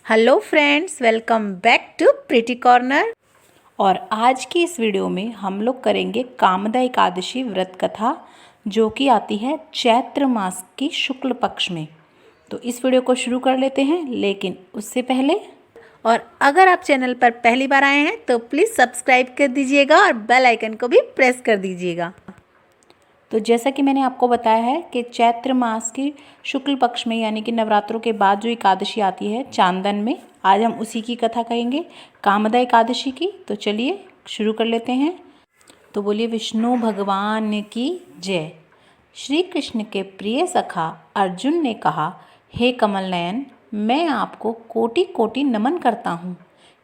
Hello friends, welcome back to Pretty Corner. और आज की इस वीडियो में हम लोग करेंगे कामदा एकादशी व्रत कथा, जो कि आती है चैत्र मास की शुक्ल पक्ष में। तो इस वीडियो को शुरू कर लेते हैं, लेकिन उससे पहले और अगर आप चैनल पर पहली बार आए हैं तो प्लीज़ सब्सक्राइब कर दीजिएगा और बेल आइकन को भी प्रेस कर दीजिएगा। तो जैसा कि मैंने आपको बताया है कि चैत्र मास की शुक्ल पक्ष में यानी कि नवरात्रों के बाद जो एकादशी आती है चांदन में, आज हम उसी की कथा कहेंगे, कामदा एकादशी की। तो चलिए शुरू कर लेते हैं। तो बोलिए विष्णु भगवान की जय। श्री कृष्ण के प्रिय सखा अर्जुन ने कहा, हे कमल नयन, मैं आपको कोटि कोटि नमन करता हूँ।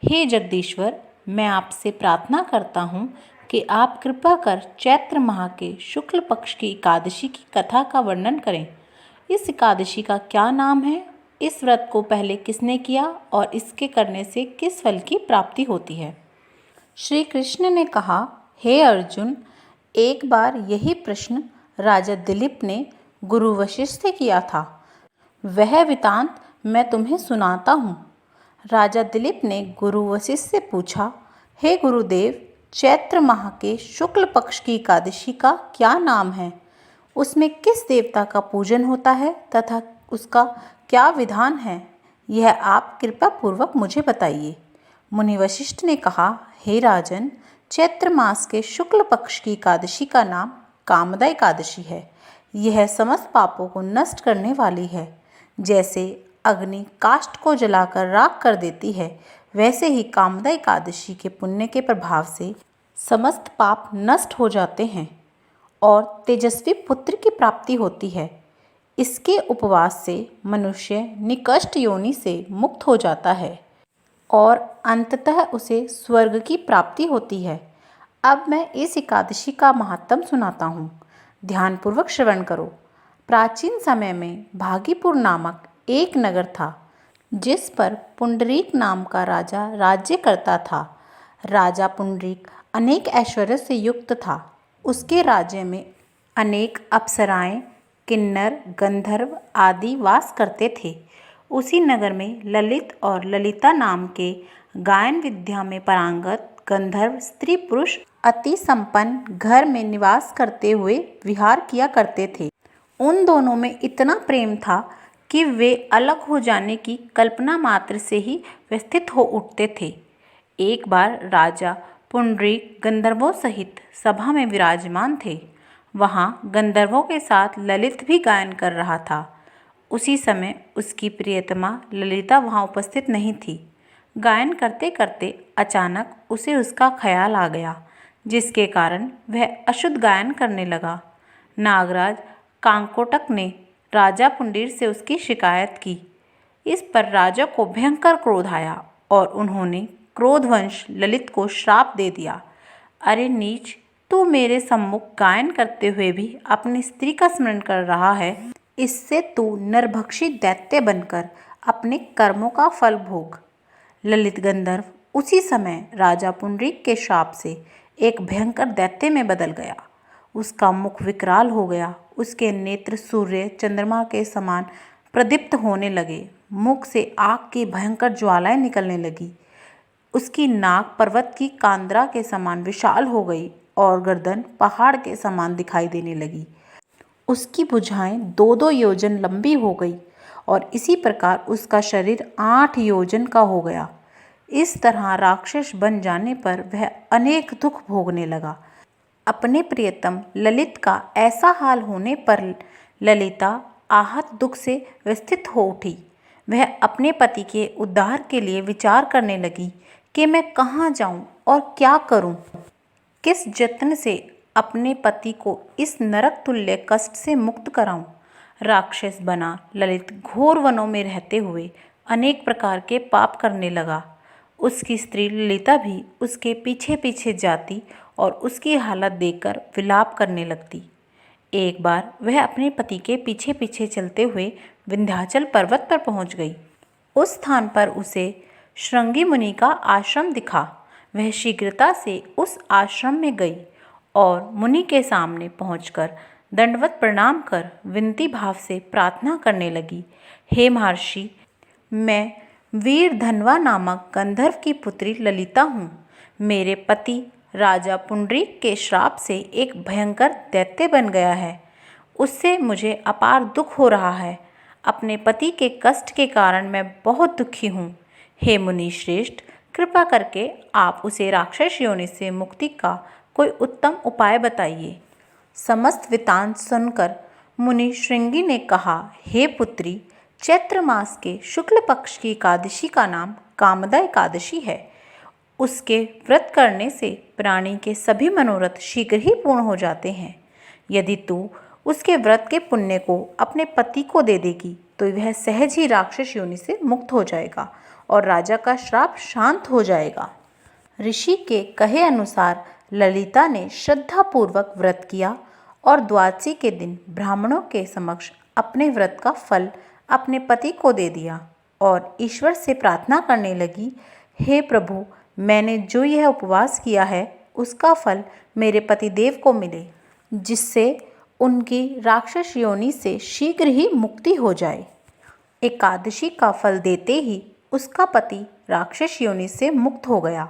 हे जगदीश्वर, मैं आपसे प्रार्थना करता हूँ कि आप कृपा कर चैत्र माह के शुक्ल पक्ष की एकादशी की कथा का वर्णन करें। इस एकादशी का क्या नाम है, इस व्रत को पहले किसने किया और इसके करने से किस फल की प्राप्ति होती है। श्री कृष्ण ने कहा, हे अर्जुन, एक बार यही प्रश्न राजा दिलीप ने गुरु वशिष्ठ से किया था। वह वृतांत मैं तुम्हें सुनाता हूँ। राजा दिलीप ने गुरु वशिष्ठ से पूछा, हे गुरुदेव, चैत्र माह के शुक्ल पक्ष की एकादशी का क्या नाम है, उसमें किस देवता का पूजन होता है तथा उसका क्या विधान है, यह आप कृपा पूर्वक मुझे बताइए। मुनि वशिष्ठ ने कहा, हे राजन, चैत्र मास के शुक्ल पक्ष की एकादशी का नाम कामदा एकादशी है। यह समस्त पापों को नष्ट करने वाली है। जैसे अग्नि काष्ठ को जलाकर राख कर देती है, वैसे ही कामदा एकादशी के पुण्य के प्रभाव से समस्त पाप नष्ट हो जाते हैं और तेजस्वी पुत्र की प्राप्ति होती है। इसके उपवास से मनुष्य निकृष्ट योनि से मुक्त हो जाता है और अंततः उसे स्वर्ग की प्राप्ति होती है। अब मैं इस एकादशी का महात्म्य सुनाता हूँ, ध्यानपूर्वक श्रवण करो। प्राचीन समय में भागीपुर नामक एक नगर था, जिस पर पुंडरीक नाम का राजा राज्य करता था। राजा पुंडरीक अनेक ऐश्वर्य से युक्त था। उसके राज्य में अनेक अप्सराएं, किन्नर, गंधर्व आदि वास करते थे। उसी नगर में ललित और ललिता नाम के गायन विद्या में पारंगत गंधर्व स्त्री पुरुष अति संपन्न घर में निवास करते हुए विहार किया करते थे। उन दोनों में इतना प्रेम था कि वे अलग हो जाने की कल्पना मात्र से ही व्यथित हो उठते थे। एक बार राजा पुंडरीक गंधर्वों सहित सभा में विराजमान थे। वहाँ गंधर्वों के साथ ललित भी गायन कर रहा था। उसी समय उसकी प्रियतमा ललिता वहाँ उपस्थित नहीं थी। गायन करते करते अचानक उसे उसका ख्याल आ गया, जिसके कारण वह अशुद्ध गायन करने लगा। नागराज कांकोटक ने राजा पुंडीर से उसकी शिकायत की। इस पर राजा को भयंकर क्रोध आया और उन्होंने क्रोधवश ललित को श्राप दे दिया। अरे नीच, तू मेरे सम्मुख गायन करते हुए भी अपनी स्त्री का स्मरण कर रहा है। इससे तू नरभक्षी दैत्य बनकर अपने कर्मों का फल भोग। ललित गंधर्व उसी समय राजा पुंडरीक के श्राप से एक भयंकर दैत्य में बदल गया। उसका मुख विकराल हो गया। उसके नेत्र सूर्य चंद्रमा के समान प्रदीप्त होने लगे। मुख से आग की भयंकर ज्वालाएं निकलने लगी। उसकी नाक पर्वत की कांद्रा के समान विशाल हो गई और गर्दन पहाड़ के समान दिखाई देने लगी। उसकी भुजाएं 2-2 योजन लंबी हो गई और इसी प्रकार उसका शरीर 8 योजन का हो गया। इस तरह राक्षस बन जाने पर वह अनेक दुख भोगने लगा। अपने प्रियतम ललित का ऐसा हाल होने पर ललिता आहत दुख से व्यथित हो उठी। वह अपने पति के उद्धार के लिए विचार करने लगी कि मैं कहाँ जाऊँ और क्या करूँ, किस जत्न से अपने पति को इस नरक तुल्य कष्ट से मुक्त कराऊं। राक्षस बना ललित घोर वनों में रहते हुए अनेक प्रकार के पाप करने लगा। उसकी स्त्री ललिता भी उसके पीछे पीछे जाती और उसकी हालत देखकर विलाप करने लगती। एक बार वह अपने पति के पीछे पीछे चलते हुए विंध्याचल पर्वत पर पहुंच गई। उस स्थान पर उसे श्रृंगी मुनि का आश्रम दिखा। वह शीघ्रता से उस आश्रम में गई और मुनि के सामने पहुंचकर दंडवत प्रणाम कर विनती भाव से प्रार्थना करने लगी, हे महर्षि, मैं वीर धनवा नामक गंधर्व की पुत्री ललिता हूँ। मेरे पति राजा पुंडरीक के श्राप से एक भयंकर दैत्य बन गया है। उससे मुझे अपार दुख हो रहा है। अपने पति के कष्ट के कारण मैं बहुत दुखी हूँ। हे मुनि श्रेष्ठ, कृपा करके आप उसे राक्षस योनि से मुक्ति का कोई उत्तम उपाय बताइए। समस्त वृत्तांत सुनकर मुनि श्रृंगी ने कहा, हे पुत्री, चैत्र मास के शुक्ल पक्ष की एकादशी का नाम कामदा एकादशी है। उसके व्रत करने से प्राणी के सभी मनोरथ शीघ्र ही पूर्ण हो जाते हैं। यदि तू उसके व्रत के पुण्य को अपने पति को दे देगी तो वह सहज ही राक्षस योनि से मुक्त हो जाएगा और राजा का श्राप शांत हो जाएगा। ऋषि के कहे अनुसार ललिता ने श्रद्धापूर्वक व्रत किया और द्वादशी के दिन ब्राह्मणों के समक्ष अपने व्रत का फल अपने पति को दे दिया और ईश्वर से प्रार्थना करने लगी, हे प्रभु, मैंने जो यह उपवास किया है उसका फल मेरे पतिदेव को मिले, जिससे उनकी राक्षस योनि से शीघ्र ही मुक्ति हो जाए। एकादशी का फल देते ही उसका पति राक्षस योनि से मुक्त हो गया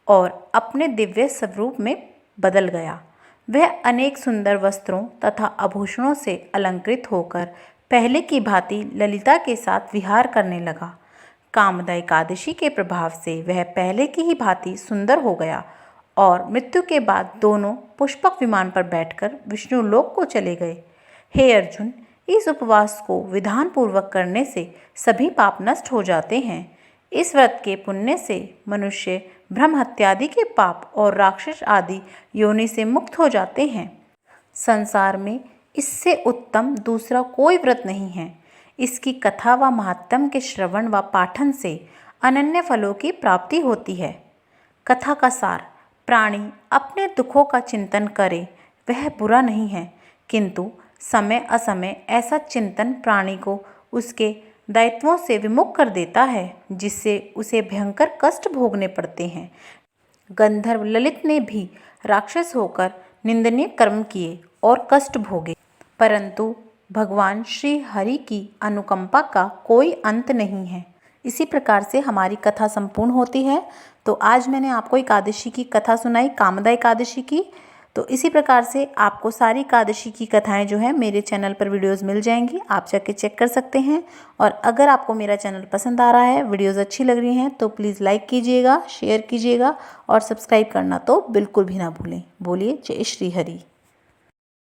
और अपने दिव्य स्वरूप में बदल गया। वह अनेक सुंदर वस्त्रों तथा आभूषणों से अलंकृत होकर पहले की भांति ललिता के साथ विहार करने लगा। कामदा एकादशी के प्रभाव से वह पहले की ही भांति सुंदर हो गया और मृत्यु के बाद दोनों पुष्पक विमान पर बैठकर विष्णु लोक को चले गए। हे अर्जुन, इस उपवास को विधान पूर्वक करने से सभी पाप नष्ट हो जाते हैं। इस व्रत के पुण्य से मनुष्य ब्रह्म हत्यादि के पाप और राक्षस आदि योनि से मुक्त हो जाते हैं। संसार में इससे उत्तम दूसरा कोई व्रत नहीं है। इसकी कथा व महात्म्य के श्रवण व पाठन से अनन्य फलों की प्राप्ति होती है। कथा का सार, प्राणी अपने दुखों का चिंतन करे वह बुरा नहीं है, किंतु समय असमय ऐसा चिंतन प्राणी को उसके दायित्वों से विमुख कर देता है, जिससे उसे भयंकर कष्ट भोगने पड़ते हैं। गंधर्व ललित ने भी राक्षस होकर निंदनीय कर्म किए और कष्ट भोगे, परंतु भगवान श्री हरि की अनुकंपा का कोई अंत नहीं है। इसी प्रकार से हमारी कथा संपूर्ण होती है। तो आज मैंने आपको एकादशी की कथा सुनाई, कामदा एकादशी की। तो इसी प्रकार से आपको सारी एकादशी की कथाएं जो है मेरे चैनल पर वीडियोस मिल जाएंगी, आप जाके चेक कर सकते हैं। और अगर आपको मेरा चैनल पसंद आ रहा है, वीडियोस अच्छी लग रही हैं, तो प्लीज़ लाइक कीजिएगा, शेयर कीजिएगा और सब्सक्राइब करना तो बिल्कुल भी ना भूलें। बोलिए जय श्री हरि।